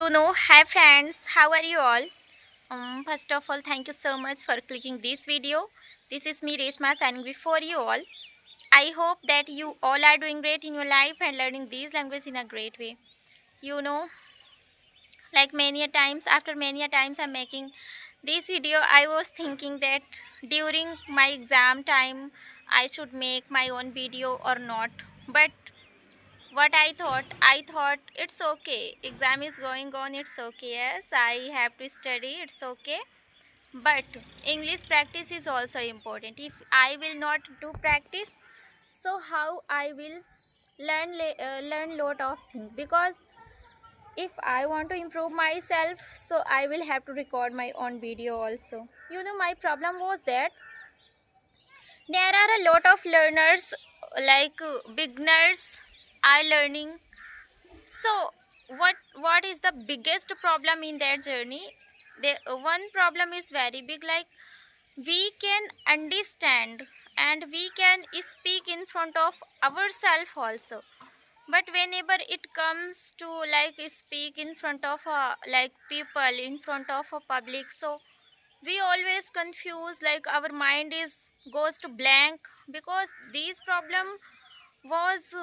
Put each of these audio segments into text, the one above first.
Hi friends, how are you all? First of all, thank you so much for clicking this video. This is me Reshma signing before you all. I hope that you all are doing great in your life and learning these languages in a great way. You know, like many a times, after many a times I'm making this video, I was thinking that during my exam time, I should make my own video or not. But what I thought it's okay. Exam is going on, it's okay. Yes, I have to study, it's okay. But English practice is also important. If I will not do practice, so how I will learn lot of things, because if I want to improve myself, so I will have to record my own video also. My problem was that there are a lot of learners, like beginners are learning. So what is the biggest problem in that journey? The one problem is very big, like we can understand and we can speak in front of ourselves also, but whenever it comes to like speak in front of like people, in front of a public, so we always confuse, like our mind is goes to blank, because these problem was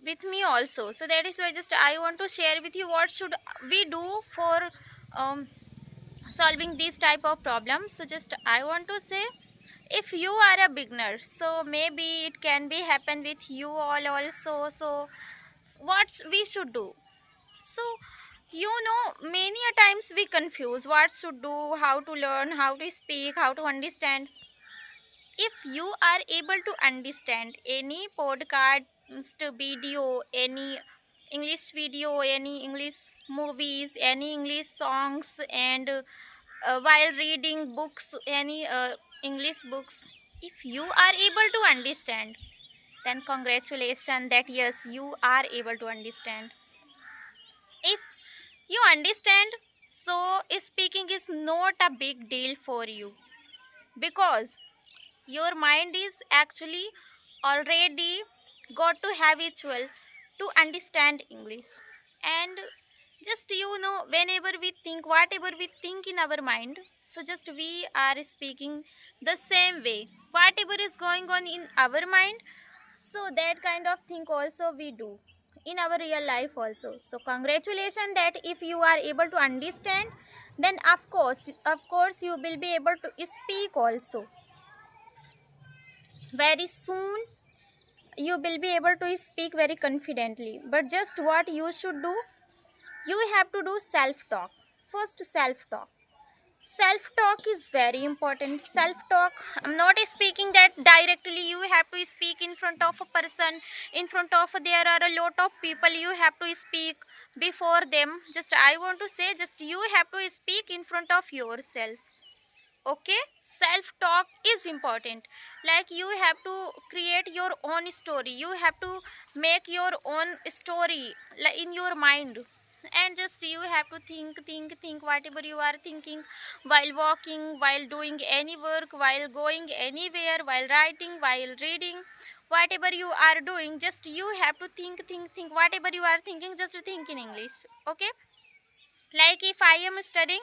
with me also. So that is why just I want to share with you what should we do for um, solving these type of problems. So just I want to say, if you are a beginner, so maybe it can be happen with you all also. So what we should do? So many a times we confuse what should do, how to learn, how to speak, how to understand. If you are able to understand any podcast video, any English video, any English movies, any English songs, and while reading books, any English books, if you are able to understand, then congratulations that yes, you are able to understand. If you understand, so speaking is not a big deal for you, because your mind is actually already got to habitual to understand English. And just whenever we think, whatever we think in our mind, so just we are speaking the same way, whatever is going on in our mind, so that kind of thing also we do in our real life also. So congratulations that if you are able to understand, then of course you will be able to speak also. Very soon you will be able to speak very confidently. But just what you should do, you have to do self talk. First, self talk. Self talk is very important. Self talk, I'm not speaking that directly you have to speak in front of a person, in front of there are a lot of people, you have to speak before them. Just I want to say, just you have to speak in front of yourself. Okay, self talk is important. Like you have to create your own story, you have to make your own story, like in your mind. And just you have to think whatever you are thinking, while walking, while doing any work, while going anywhere, while writing, while reading, whatever you are doing, just you have to think whatever you are thinking, just think in English. Okay, like if I am studying,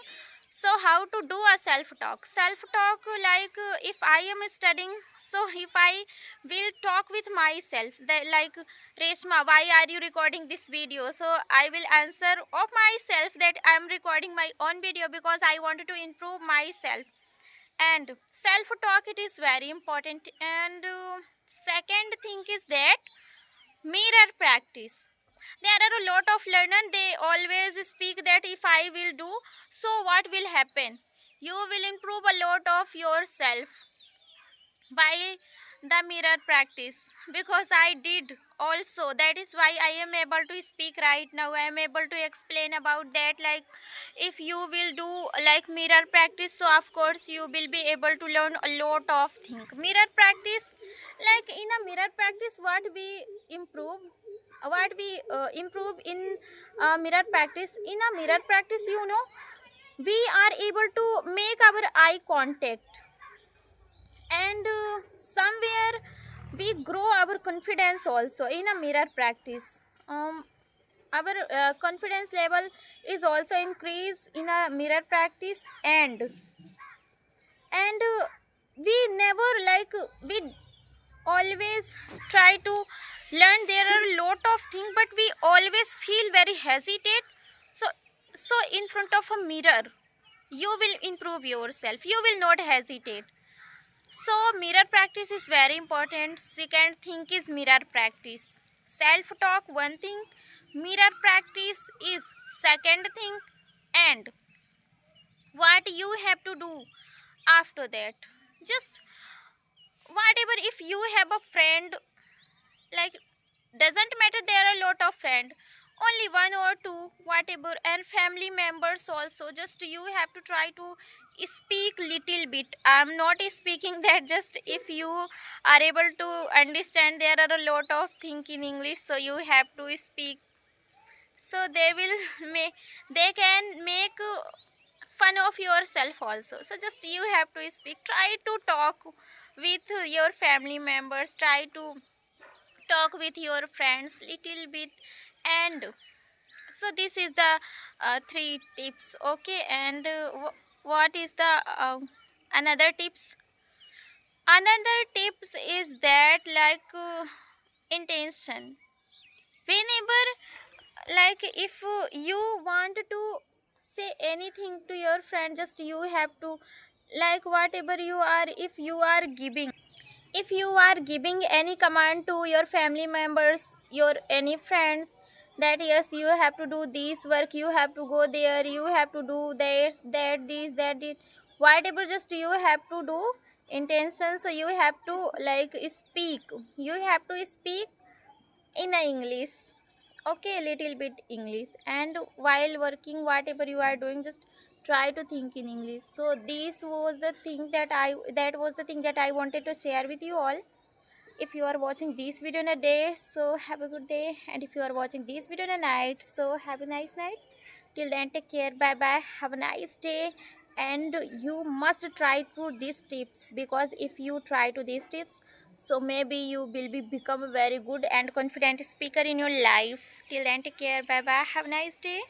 so how to do a self talk? Self talk, like if I am studying, so if I will talk with myself, that like, Reshma, why are you recording this video? So I will answer of myself that I am recording my own video because I wanted to improve myself. And self talk, it is very important. And second thing is that mirror practice. There are a lot of learners, they always speak that if I will do, so what will happen? You will improve a lot of yourself by the mirror practice, because I did also. That is why I am able to speak right now, I am able to explain about that. Like if you will do like mirror practice, so of course you will be able to learn a lot of things. Mirror practice, like in a mirror practice, what we improve, in mirror practice. In a mirror practice, we are able to make our eye contact, and somewhere we grow our confidence also in a mirror practice. our confidence level is also increase in a mirror practice. And we never like we always try to learn. There are a lot of things, but we always feel very hesitate. So so in front of a mirror you will improve yourself, you will not hesitate. So mirror practice is very important. Second thing is mirror practice. Self talk one thing, mirror practice is second thing. And what you have to do after that, just whatever, if you have a friend, like, doesn't matter, there are a lot of friend, only one or two, whatever, and family members also, just you have to try to speak little bit. I'm not speaking that, just if you are able to understand, there are a lot of things in English, so you have to speak. So they will make, they can make fun of yourself also. So just you have to speak, try to talk with your family members, try to talk with your friends little bit. And so this is the three tips, okay. And what is the another tips? Another tips is that, like, intention. Whenever, like, if you want to say anything to your friend, just you have to, like, whatever you are, if you are giving any command to your family members, your any friends, that yes, you have to do this work, you have to go there, you have to do this, that, this, that, this, whatever, just you have to do intention. So you have to, like, speak, you have to speak in a English, okay, little bit English. And while working, whatever you are doing, just try to think in English. So this was the thing that was the thing that I wanted to share with you all. If you are watching this video in a day, so have a good day, and if you are watching this video in a night, so have a nice night. Till then, take care, bye bye, have a nice day. And you must try to these tips, because if you try to these tips, so maybe you will become a very good and confident speaker in your life. Till then, take care, bye bye, have a nice day.